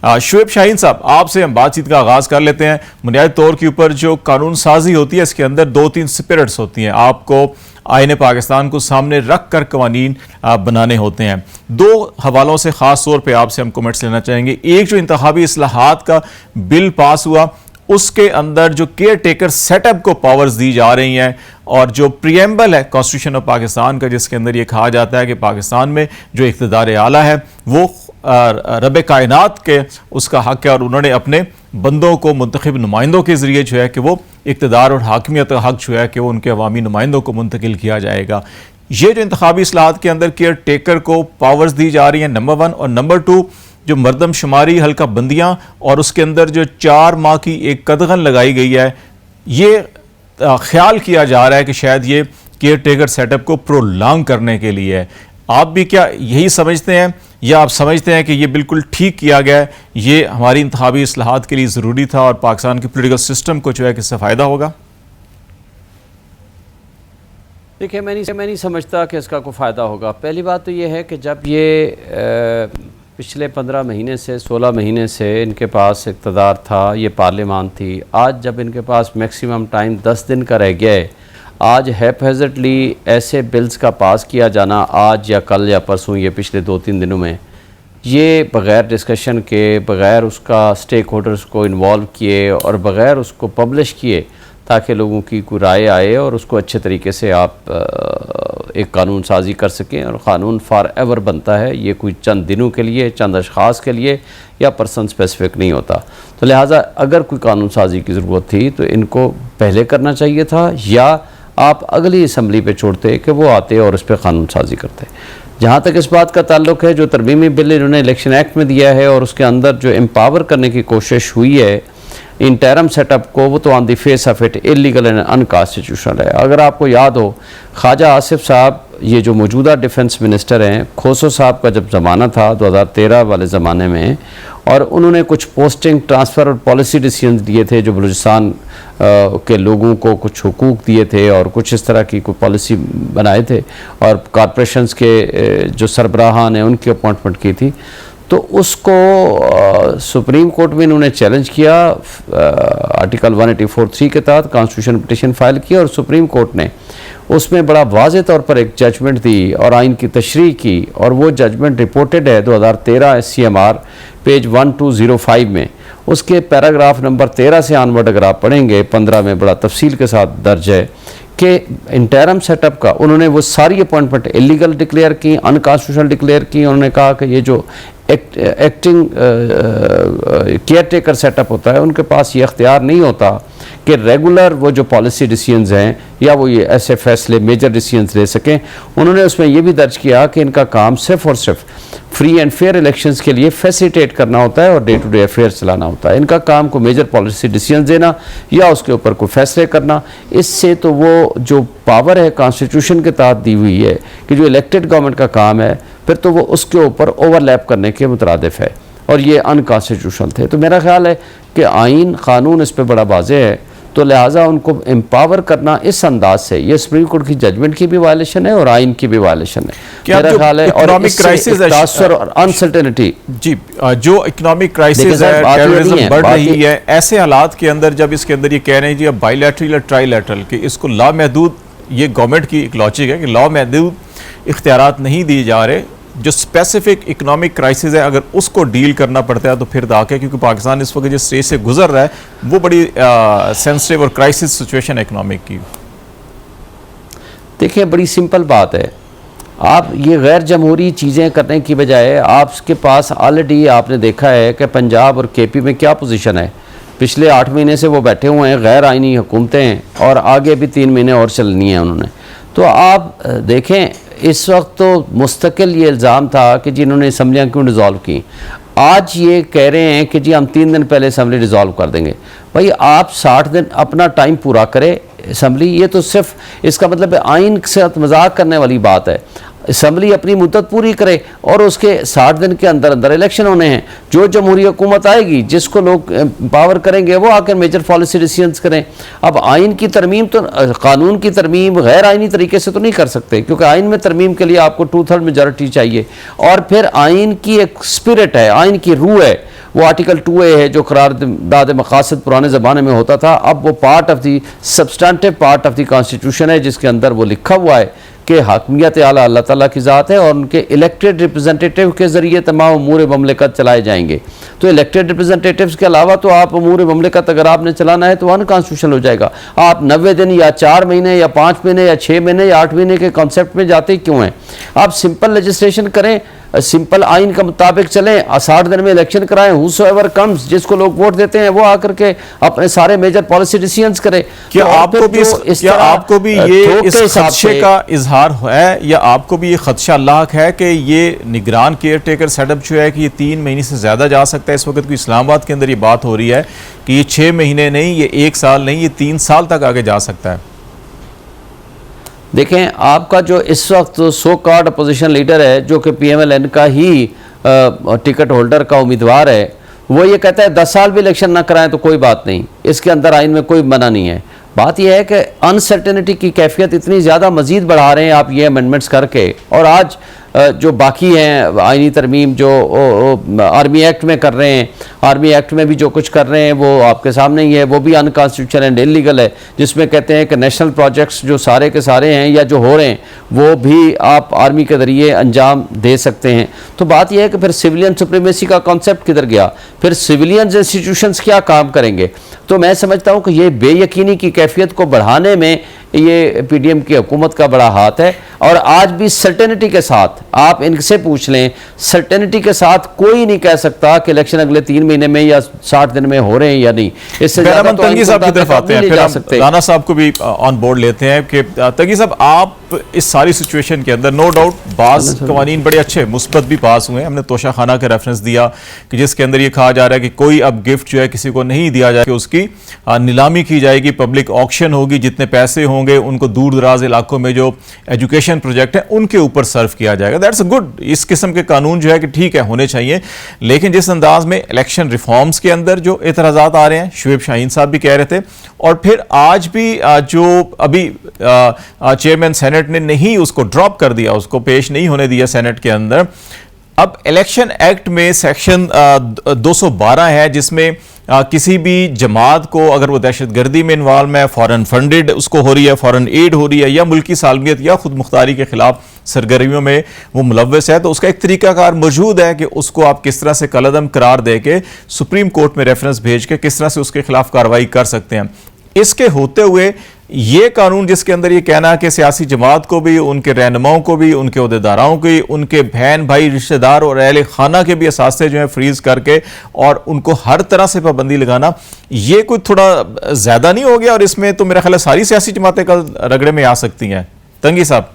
शुएब शाहीन साहब, आपसे हम बातचीत का आगाज कर लेते हैं। बुनियादी तौर के ऊपर जो कानून साजी होती है इसके अंदर 2-3 स्पिरिट्स होती हैं। आपको आईने पाकिस्तान को सामने रख कर कवानीन बनाने होते हैं। दो हवालों से खास तौर पे आपसे हम कमेंट्स लेना चाहेंगे। एक, जो इंतखाबी इस्लाहात का बिल पास हुआ उसके अंदर जो केयर टेकर सेटअप को पावर्स दी जा रही हैं, और जो प्रियम्बल है कॉन्स्टिट्यूशन ऑफ पाकिस्तान का जिसके अंदर ये कहा जाता है कि पाकिस्तान में जो इक़्तिदार आला है वो रब कायनात के उसका हक है, और उन्होंने अपने बंदों को मुंतखब नुमाइंदों के ज़रिए जो है कि वो इक़्तिदार और हाकिमियत का हक जो है कि वो उनके अवामी नुमाइंदों को मुंतकिल किया जाएगा। ये जो इंतखाबी इस्लाहात के अंदर केयर टेकर को पावर्स दी जा रही हैं, नंबर 1, और नंबर 2 जो मरदमशुमारी हल्का बंदियाँ और उसके अंदर जो 4 माह की एक कदगन लगाई गई है, ये ख्याल किया जा रहा है कि शायद ये केयर टेकर सेटअप को प्रोलॉन्ग करने के लिए है। आप भी क्या यही समझते हैं, या आप समझते हैं कि ये बिल्कुल ठीक किया गया है, ये हमारी इंतखाबी इस्लाहात के लिए ज़रूरी था और पाकिस्तान के पोलिटिकल सिस्टम को जो है कि इससे फ़ायदा होगा? देखिए, मैं नहीं समझता कि इसका कोई फ़ायदा होगा। पहली बात तो ये है कि जब ये पिछले 15 महीने से 16 महीने से इनके पास इक़्तिदार था, ये पार्लियामान थी, आज जब इनके पास मैक्सिमम टाइम 10 दिन का रह गया है, आज हैपहेज़र्डली ऐसे बिल्स का पास किया जाना आज या कल या परसों, ये पिछले 2-3 दिनों में, ये बग़ैर डिस्कशन के, बग़ैर उसका स्टेक होल्डर्स को इन्वॉल्व किए और बग़ैर उसको पब्लिश किए ताकि लोगों की कोई राय आए और उसको अच्छे तरीके से आप एक कानून साजी कर सकें। और क़ानून फॉर एवर बनता है, ये कोई चंद दिनों के लिए, चंद अशख़ास के लिए या पर्सन स्पेसिफिक नहीं होता। तो लिहाजा अगर कोई कानून साजी की ज़रूरत थी तो इनको पहले करना चाहिए था, या आप अगली असम्बली पे छोड़ते कि वो आते और उस पर कानून साजी करते। जहाँ तक इस बात का ताल्लुक़ है, जो तरमीमी बिल इन्होंने इलेक्शन एक्ट में दिया है और उसके अंदर जो एम्पावर करने की कोशिश हुई है इंटरम सेटअप को, वो तो on the face of it illegal and unconstitutional है। अगर आपको याद हो, ख्वाजा आसिफ साहब, ये जो मौजूदा डिफेंस मिनिस्टर हैं, खोसो साहब का जब ज़माना था 2013 वाले ज़माने में, और उन्होंने कुछ पोस्टिंग ट्रांसफ़र और पॉलिसी डिसीजन दिए थे जो बलूचिस्तान के लोगों को कुछ हुकूक दिए थे और कुछ इस तरह की कोई पॉलिसी बनाए थे, और कॉरपोरेशंस के जो सरबराहान हैं उनकी अपॉइंटमेंट की थी। तो उसको सुप्रीम कोर्ट में इन्होंने चैलेंज किया, आर्टिकल 184(3) के तहत कॉन्स्टिट्यूशन पिटीशन फाइल किया, और सुप्रीम कोर्ट ने उसमें बड़ा वाज़े तौर पर एक जजमेंट दी और आइन की तशरीह की, और वो जजमेंट रिपोर्टेड है 2013 SCMR पेज 1205 में। उसके पैराग्राफ नंबर 13 से ऑनवर्ड अगर आप पढ़ेंगे, 15 में बड़ा तफसील के साथ दर्ज है कि इंटरम सेटअप का उन्होंने वो सारी अपॉइंटमेंट इलीगल डिक्लेयर की, अनकॉन्स्टिट्यूशनल डिक्लेयर की। उन्होंने कहा कि ये जो एक्टिंग केयर टेकर सेटअप होता है, उनके पास ये अख्तियार नहीं होता कि रेगुलर वो जो पॉलिसी डिसीजंस हैं या वो ये ऐसे फैसले मेजर डिसीजंस ले सकें। उन्होंने उसमें ये भी दर्ज किया कि इनका काम सिर्फ और सिर्फ फ्री एंड फेयर इलेक्शंस के लिए फैसिलिटेट करना होता है और डे टू डे अफेयर चलाना होता है। इनका काम को मेजर पॉलिसी डिसीजन देना या उसके ऊपर कोई फैसले करना, इससे तो वो जो पावर है कॉन्स्टिट्यूशन के तहत दी हुई है कि जो इलेक्टेड गवर्नमेंट का काम है, फिर तो वो उसके ऊपर ओवरलैप करने के मुतरादिफ है, और ये अनकॉन्स्टिट्यूशनल थे। तो मेरा ख्याल है कि आइन कानून इस पर बड़ा वाज़ेह है, तो लिहाजा उनको एम्पावर करना इस अंदाज से, ये सुप्रीम कोर्ट की जजमेंट की भी वायलेशन है और आइन की भी वायलेशन है मेरा ख्याल है। और अनसर्टेनिटी जी, जो इकोनॉमिक क्राइसिस है, टेररिज्म बढ़ रही है, ऐसे हालात के अंदर जब इसके अंदर ये कह रहे हैं जी अब बायलैटरल या ट्राइलैटरल कि इसको लामहदूद, ये गवर्नमेंट की एक लॉजिक है कि लामहदूद इख्तियारात नहीं दिए जा रहे, जो स्पेसिफिक इकोनॉमिक क्राइसिस है अगर उसको डील करना पड़ता है तो फिर दाके, क्योंकि पाकिस्तान इस वक्त जिस स्टेज से गुजर रहा है वो बड़ी सेंसिटिव और क्राइसिस सिचुएशन है इकोनॉमिक की। देखिए, बड़ी सिंपल बात है, आप ये गैर जमहूरी चीज़ें करने की बजाय आपके पास ऑलरेडी आपने देखा है कि पंजाब और KP में क्या पोजीशन है। पिछले 8 महीने से वो बैठे हुए हैं, गैर आइनी हुकूमतें हैं, और आगे भी 3 महीने और चलनी है उन्होंने। तो आप देखें, इस वक्त तो मुस्तकिल ये इल्ज़ाम था कि जी इन्होंने असम्बलियाँ क्यों डिज़ोल्व की। आज ये कह रहे हैं कि जी हम 3 दिन पहले असम्बली डिज़ोल्व कर देंगे। भाई, आप 60 दिन अपना टाइम पूरा करें असम्बली, ये तो सिर्फ इसका मतलब आइन के साथ मजाक करने वाली बात है। असम्बली अपनी मुद्दत पूरी करे और उसके 60 दिन के अंदर अंदर इलेक्शन होने हैं। जो जमहूरी हुकूमत आएगी, जिसको लोग पावर करेंगे, वो आकर मेजर पॉलिसी डिसीजंस करें। अब आइन की तरमीम तो, कानून की तरमीम गैर आइनी तरीके से तो नहीं कर सकते, क्योंकि आइन में तरमीम के लिए आपको 2/3 मेजॉरिटी चाहिए, और फिर आइन की एक स्पिरिट है, आइन की रूह है, वो आर्टिकल 2A है जो करारदाद मकासद पुराने ज़माने में होता था, अब वो part of the substantive part of the constitution है, जिसके अंदर वो लिखा हुआ है कि हाकमियत आला अल्लाह ताला की ज़ात है और उनके इलेक्टेड रिप्रेजेंटेटिव के ज़रिए तमाम अमूर ममलिकत चलाए जाएंगे। तो इलेक्टेड रिप्रेजेंटेटिव्स के अलावा तो आप अमूर ममलिकत अगर आपने चलाना है तो अनकॉन्स्टिट्यूशनल हो जाएगा। आप 90 दिन या 4 महीने या 5 महीने या 6 महीने या 8 महीने के कॉन्सेप्ट में जाते क्यों हैं? आप सिंपल लेजिस्लेशन करें, सिंपल आइन का मुताबिक चलें, 60 दिन में इलेक्शन कराएं, हुसोएवर कम्स, जिसको लोग वोट देते हैं वो आकर के अपने सारे मेजर पॉलिसी डिसीजंस करें। क्या आपको भी ये इस खदशे का इजहार है या आपको भी ये खदशा लाक है कि ये निगरान केयर टेकर सेटअप जो है कि ये 3 महीने से ज़्यादा जा सकता है? इस वक्त को इस्लामाबाद के अंदर ये बात हो रही है कि ये 6 महीने नहीं, ये 1 साल नहीं, ये 3 साल तक आगे जा सकता है। देखें, आपका जो इस वक्त सो कॉल्ड अपोजिशन लीडर है जो कि PMLN का ही टिकट होल्डर का उम्मीदवार है, वो ये कहता है 10 साल भी इलेक्शन ना कराएं तो कोई बात नहीं, इसके अंदर आइन में कोई मना नहीं है। बात यह है कि अनसर्टेनिटी की कैफियत इतनी ज़्यादा मज़ीद बढ़ा रहे हैं आप ये अमेंडमेंट्स करके, और आज जो बाकी हैं आइनी तरमीम जो आर्मी एक्ट में कर रहे हैं, आर्मी एक्ट में भी जो कुछ कर रहे हैं वो आपके सामने ही है, वो भी अनकॉन्स्टिट्यूशनल एंड इलीगल है, जिसमें कहते हैं कि नेशनल प्रोजेक्ट्स जो सारे के सारे हैं या जो हो रहे हैं वो भी आप आर्मी के ज़रिए अंजाम दे सकते हैं। तो बात यह है कि फिर सिविलियन सुप्रीमेसी का कॉन्सेप्ट किधर गया, फिर सिविलियन इंस्टीट्यूशंस क्या काम करेंगे? तो मैं समझता हूँ कि ये बेयकीनी की कैफियत को बढ़ाने में ये PDM की हुकूमत का बड़ा हाथ है। और आज भी सर्टेनिटी के साथ आप इनसे पूछ लें, सर्टेनिटी के साथ कोई नहीं कह सकता कि इलेक्शन अगले 3 महीने में या 60 दिन में हो रहे हैं या नहीं। इससे ज़्यादा तो तंगी साहब की तरफ आते हैं, फिर हम राना साहब को भी ऑन बोर्ड लेते हैं कि तंगी साहब, आप इस सारी सिचुएशन के अंदर नो डाउट बाज कवानीन बड़े अच्छे मुस्बत भी पास हुए हैं। हमने तोशा खाना का रेफरेंस दिया कि जिसके अंदर ये कहा जा रहा है कि कोई अब गिफ्ट जो है किसी को नहीं दिया जाए, उसकी नीलामी की जाएगी, पब्लिक ऑक्शन होगी, जितने पैसे होंगे उनको दूर दराज इलाकों में जो एजुकेशन प्रोजेक्ट है उनके ऊपर सर्व किया जाएगा। That's good. इस किस्म के कानून जो है कि ठीक है होने चाहिए, लेकिन जिस अंदाज में इलेक्शन रिफॉर्म्स के अंदर जो एतराज़ात आ रहे हैं, शुएब शाहीन साहब भी कह रहे थे, और फिर आज भी जो अभी चेयरमैन सेनेट ने नहीं उसको ड्रॉप कर दिया, उसको पेश नहीं होने दिया सेनेट के अंदर। अब इलेक्शन एक्ट में सेक्शन 212 है जिसमें किसी भी जमात को अगर वो दहशतगर्दी में इन्वॉल्व है, फॉरेन फंडेड उसको हो रही है, फॉरेन एड हो रही है, या मुल्की सालमियत या खुद मुख्तारी के खिलाफ सरगर्मियों में वो मुलव्वस है, तो उसका एक तरीकाकार मौजूद है कि उसको आप किस तरह से कलअदम करार दे के सुप्रीम कोर्ट में रेफरेंस भेज के किस तरह से उसके खिलाफ कार्रवाई कर सकते हैं। इसके होते हुए ये कानून जिसके अंदर ये कहना है कि सियासी जमात को भी, उनके रहनुमाओं को भी, उनके अहदेदारों को भी, उनके बहन भाई रिश्तेदार और अहले खाना के भी असासे जो है फ्रीज करके और उनको हर तरह से पाबंदी लगाना, ये कोई थोड़ा ज्यादा नहीं हो गया? और इसमें तो मेरा ख्याल है सारी सियासी जमातें कल रगड़े में आ सकती हैं। तंगी साहब।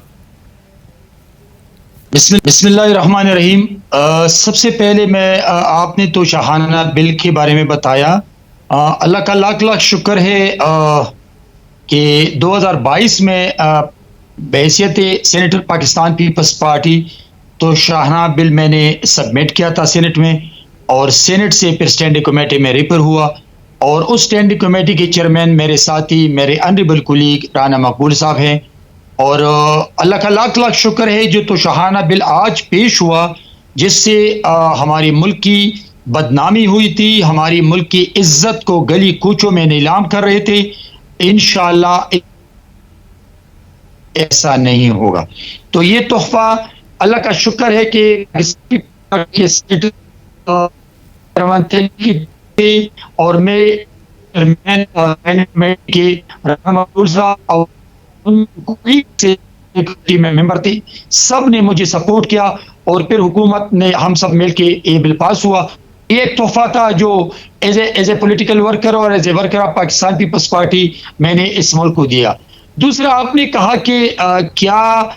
बिस्मिल्लाहिर्रहमानिर्रहीम। सबसे पहले मैं आपने तो शाहाना बिल के बारे में बताया, अल्लाह का लाख लाख शुक्र है कि 2022 में बहैसियत सेनेटर पाकिस्तान पीपल्स पार्टी तो शाहाना बिल मैंने सबमिट किया था सेनेट में, और सेनेट से फिर स्टैंडिंग कमेटी में रेफर हुआ, और उस स्टैंडिंग कमेटी के चेयरमैन मेरे साथी मेरे ऑनरेबल कुलीग राना मकबूल साहब हैं। और अल्लाह का लाख लाख शुक्र है जो तो शाहाना बिल आज पेश हुआ, जिससे हमारी मुल्क की बदनामी हुई थी, हमारी मुल्क की इज्जत को गली कूचों में नीलाम कर रहे थे। इंशाअल्लाह ऐसा नहीं होगा। तो ये तोहफा अल्लाह का शुक्र है कि और मैं मेंबर थी, सब ने मुझे सपोर्ट किया और फिर हुकूमत ने हम सब मिलके ये बिल पास हुआ। ये एक तोहफा था जो एज ए पॉलिटिकल वर्कर और as a worker of Pakistan Peoples Party मैंने इस मुल्क को दिया। दूसरा, आपने कहा कि क्या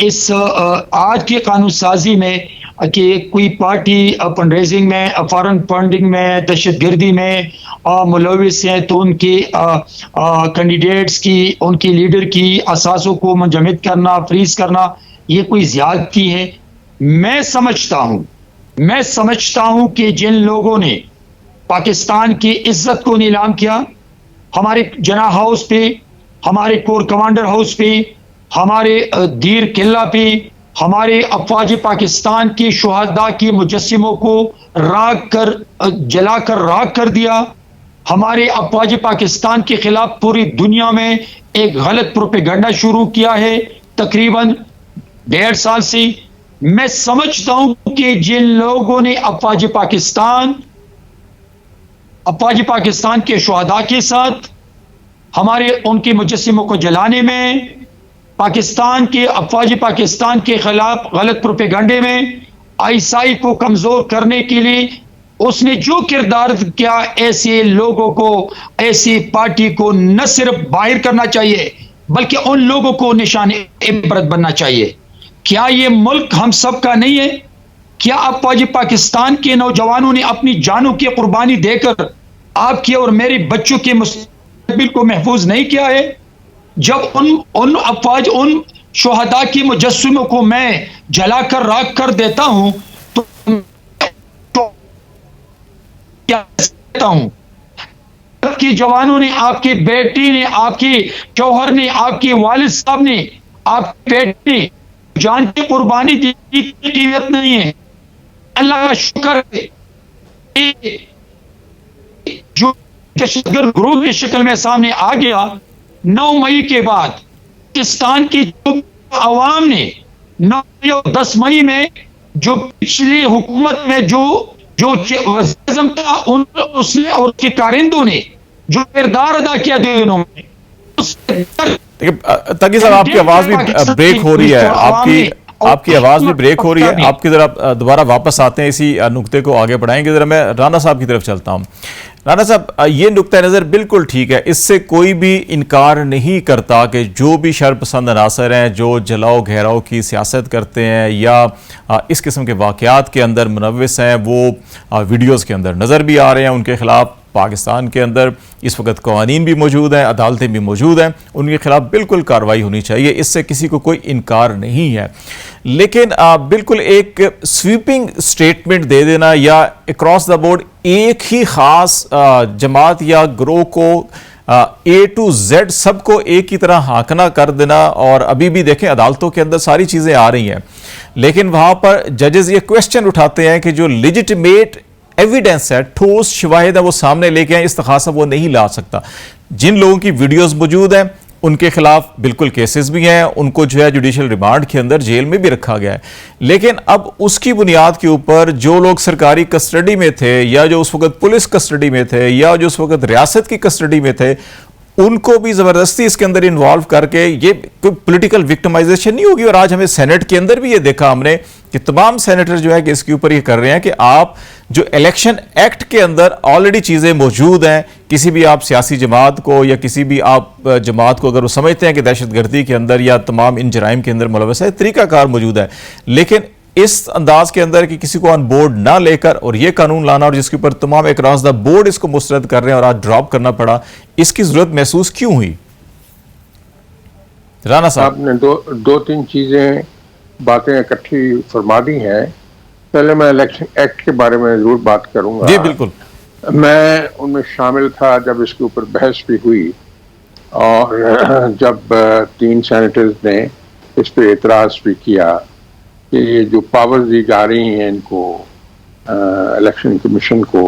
इस आज के कानून साजी में कि कोई पार्टी फंड रेजिंग में, फॉरेन फंडिंग में, दहशतगर्दी में मुलविस हैं तो उनके कैंडिडेट्स की, उनकी लीडर की असासों को मुंजमद करना, फ्रीज करना, ये कोई ज्यादती है? मैं समझता हूं कि जिन लोगों ने पाकिस्तान की इज्जत को नीलाम किया, हमारे जना हाउस पे, हमारे कोर कमांडर हाउस पे, हमारे दीर किला पे, हमारे अफवाज पाकिस्तान के शुहदा के मुजस्सिमों को जलाकर राख कर दिया। हमारे अफवाज पाकिस्तान के खिलाफ पूरी दुनिया में एक गलत प्रोपेगेंडा शुरू किया है तकरीबन 1.5 साल से। मैं समझता हूं कि जिन लोगों ने अफवाज पाकिस्तान के शुहदा के साथ हमारे उनके मुजस्सिमों को जलाने में, पाकिस्तान के अफवाज पाकिस्तान के खिलाफ गलत प्रोपेगेंडे में, आईएसआई को कमजोर करने के लिए उसने जो किरदार किया, ऐसे लोगों को, ऐसी पार्टी को न सिर्फ बाहर करना चाहिए बल्कि उन लोगों को निशान इबरत बनना चाहिए। क्या ये मुल्क हम सब का नहीं है? क्या अफवाज पाकिस्तान के नौजवानों ने अपनी जानों की कुर्बानी देकर आपके और मेरे बच्चों के मुस्तकबिल को महफूज नहीं किया है? जब उन शुहदा के मुजस्सिमों को मैं जलाकर राख कर देता हूं तो क्या कहता हूं? आपके जवानों ने, आपके बेटी ने, आपके शौहर ने, आपके वालिद साहब ने, आपके बेटे ने जान की कुर्बानी दी, कीमत नहीं है। अल्लाह का शुक्र है जो दहशतगर्द ग्रुप की शक्ल में सामने आ गया। 9 मई के बाद पाकिस्तान की अवाम ने 9 और 10 मई में जो पिछली हुकूमत में जो वज़ीर था उसने और उसके कारिंदों ने जो किरदार अदा किया दिनों में, तकी साहब आपकी आवाज भी ब्रेक हो रही है, आपकी आवाज भी ब्रेक हो रही है। आपकी जरा दोबारा वापस आते हैं, इसी नुक्ते को आगे बढ़ाएंगे। जरा मैं राना साहब की तरफ चलता हूं। राना साहब, ये नुक्ता नज़र बिल्कुल ठीक है, इससे कोई भी इनकार नहीं करता कि जो भी शरपसंद अनासर हैं, जो जलाओ घेराव की सियासत करते हैं या इस किस्म के वाक़यात के अंदर मुनव्विस हैं, वो वीडियोज़ के अंदर नज़र भी आ रहे हैं। उनके खिलाफ पाकिस्तान के अंदर इस वक्त कवानीन भी मौजूद हैं, अदालतें भी मौजूद हैं, उनके खिलाफ बिल्कुल कार्रवाई होनी चाहिए, इससे किसी को कोई इनकार नहीं है। लेकिन बिल्कुल एक स्वीपिंग स्टेटमेंट दे देना या अक्रॉस द बोर्ड एक ही ख़ास जमात या ग्रोह को A to Z सबको एक ही तरह हाँकना कर देना, और अभी भी देखें अदालतों के अंदर सारी चीज़ें आ रही हैं, लेकिन वहाँ पर जजेस ये क्वेश्चन उठाते हैं कि जो लेजिटिमेट एविडेंस है, ठोस शवाहिद है, वो सामने लेके आए, इस्तखासा वो नहीं ला सकता। जिन लोगों की वीडियोस मौजूद हैं उनके खिलाफ बिल्कुल केसेस भी हैं, उनको जो है जुडिशल रिमांड के अंदर जेल में भी रखा गया है। लेकिन अब उसकी बुनियाद के ऊपर जो लोग सरकारी कस्टडी में थे या जो उस वक्त पुलिस कस्टडी में थे या जो उस वक्त रियासत की कस्टडी में थे, उनको भी ज़बरदस्ती इसके अंदर इन्वॉल्व करके ये कोई पॉलिटिकल विक्टिमाइजेशन नहीं होगी। और आज हमें सेनेट के अंदर भी ये देखा हमने कि तमाम सेनेटर जो है कि इसके ऊपर ये कर रहे हैं कि आप जो इलेक्शन एक्ट के अंदर ऑलरेडी चीज़ें मौजूद हैं, किसी भी आप सियासी जमात को या किसी भी आप जमात को अगर वो समझते हैं कि दहशतगर्दी के अंदर या तमाम इन जराइम के अंदर मुलव्वस है, तरीकाकार मौजूद है, लेकिन इस अंदाज के अंदर कि किसी को ऑन बोर्ड ना लेकर और ये कानून लाना, और जिसके ऊपर तमाम अक्रॉस द बोर्ड इसको मुस्तरद कर रहे हैं और आज ड्रॉप करना पड़ा, इसकी जरूरत महसूस क्यों हुई? राना साहब, आपने दो तीन चीजें बातें इकट्ठी फरमा दी हैं। पहले मैं इलेक्शन एक्ट के बारे में जरूर बात करूंगा। जी बिल्कुल। मैं उनमें शामिल था जब इसके ऊपर बहस भी हुई, और जब 3 सेनेटर्स ने इस पर एतराज भी किया कि ये जो पावर्स दी जा रही हैं इनको, इलेक्शन कमीशन को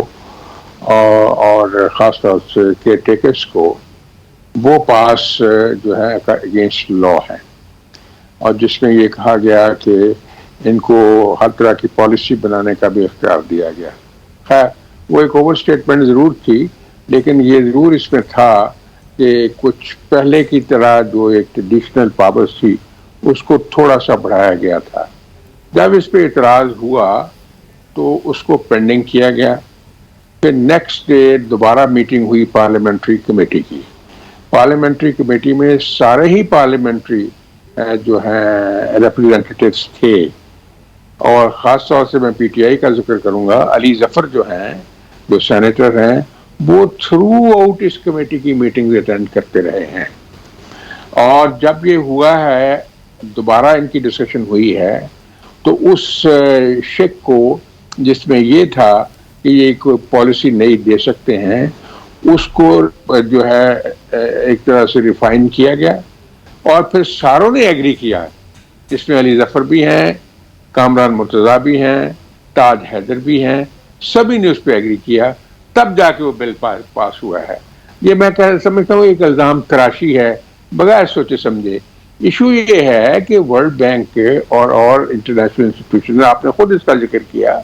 और ख़ास तौर से केयर टेकर्स को, वो पास जो है अगेंस्ट लॉ है, और जिसमें ये कहा गया कि इनको हर तरह की पॉलिसी बनाने का भी इख्तियार दिया गया। खैर वो एक ओवर स्टेटमेंट ज़रूर थी, लेकिन ये ज़रूर इसमें था कि कुछ पहले की तरह जो एक ट्रेडिशनल पावर्स थी उसको थोड़ा सा बढ़ाया गया था। जब इस पर इतराज़ हुआ तो उसको पेंडिंग किया गया। फिर नेक्स्ट डे दोबारा मीटिंग हुई पार्लियामेंट्री कमेटी की। पार्लियामेंट्री कमेटी में सारे ही पार्लियामेंट्री जो हैं रिप्रेजेंटेटिव्स थे, और ख़ास तौर से मैं पीटीआई का जिक्र करूंगा। अली जफ़र जो हैं, जो सेनेटर हैं, वो थ्रू आउट इस कमेटी की मीटिंग अटेंड करते रहे हैं। और जब ये हुआ है, दोबारा इनकी डिस्कशन हुई है, तो उस शेक को जिसमें ये था कि ये कोई पॉलिसी नहीं दे सकते हैं, उसको जो है एक तरह से रिफाइन किया गया, और फिर सारों ने एग्री किया जिसमें अली जफर भी हैं, कामरान मुर्तज़ा भी हैं, ताज हैदर भी हैं, सभी ने उस पर एग्री किया, तब जाके वो बिल पास हुआ है। ये मैं समझता हूँ एक इल्ज़ाम तराशी है बगैर सोचे समझे। इशू ये है कि वर्ल्ड बैंक और इंटरनेशनल इंस्टीट्यूशन, आपने खुद इसका जिक्र किया,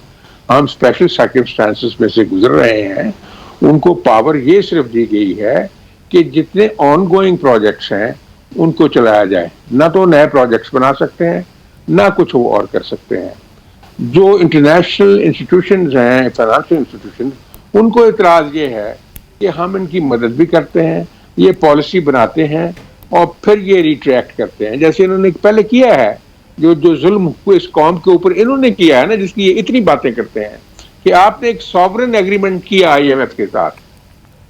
हम स्पेशल सर्कमस्टांसेस में से गुजर रहे हैं। उनको पावर ये सिर्फ दी गई है कि जितने ऑन गोइंग प्रोजेक्ट्स हैं उनको चलाया जाए, ना तो नए प्रोजेक्ट्स बना सकते हैं ना कुछ वो और कर सकते हैं। जो इंटरनेशनल इंस्टीट्यूशंस हैं, फाइनेंशियल इंस्टीट्यूशंस, उनको इतराज़ ये है कि हम इनकी मदद भी करते हैं, ये पॉलिसी बनाते हैं और फिर ये रिट्रैक्ट करते हैं, जैसे इन्होंने पहले किया है। जो जुल्म इस कौम के ऊपर इन्होंने किया है ना, जिसकी ये इतनी बातें करते हैं कि आपने एक सॉवरेन एग्रीमेंट किया IMF के साथ,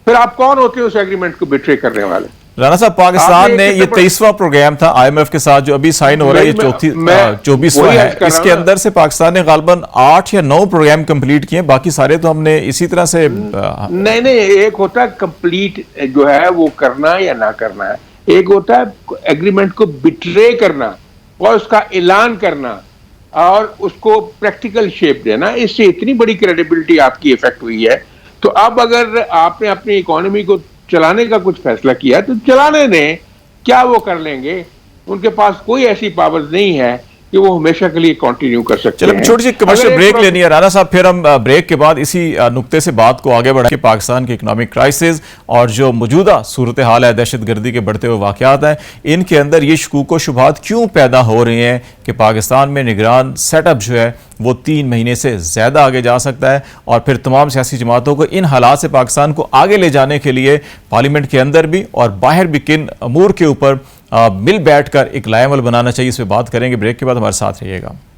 फिर आप कौन होते हैं उस एग्रीमेंट को बिट्रे करने वाले? राना साहब, पाकिस्तान ने ये 23वां प्रोग्राम था IMF के साथ जो अभी साइन हो रहा है, ये 24वां है। इसके अंदर से पाकिस्तान ने गालबन 8 या 9 प्रोग्राम कंप्लीट किए, बाकी सारे तो हमने इसी तरह से नहीं, एक होता है कंप्लीट जो है वो करना या ना करना है, एक होता है एग्रीमेंट को बिट्रे करना और उसका ऐलान करना और उसको प्रैक्टिकल शेप देना। इससे इतनी बड़ी क्रेडिबिलिटी आपकी इफेक्ट हुई है। तो अब अगर आपने अपनी इकोनॉमी को चलाने का कुछ फैसला किया तो चलाने दें, क्या वो कर लेंगे? उनके पास कोई ऐसी पावर नहीं है कि वो हमेशा के लिए कंटिन्यू कर सकते हैं। चलो छोटी सी कमर्शियल ब्रेक लेनी है राना साहब, फिर हम ब्रेक के बाद इसी नुक्ते से बात को आगे बढ़ा के पाकिस्तान की इकोनॉमिक क्राइसिस और जो मौजूदा सूरत हाल है, दहशतगर्दी के बढ़ते हुए वाकयात हैं, इनके अंदर ये शकूक व शुबहात क्यों पैदा हो रही हैं कि पाकिस्तान में निगरान सेटअप जो है वो 3 महीने से ज़्यादा आगे जा सकता है, और फिर तमाम सियासी जमातों को इन हालात से पाकिस्तान को आगे ले जाने के लिए पार्लियामेंट के अंदर भी और बाहर भी किन अमूर के ऊपर मिल बैठकर एक लाएमल बनाना चाहिए, इस पर बात करेंगे। ब्रेक के बाद हमारे साथ रहिएगा।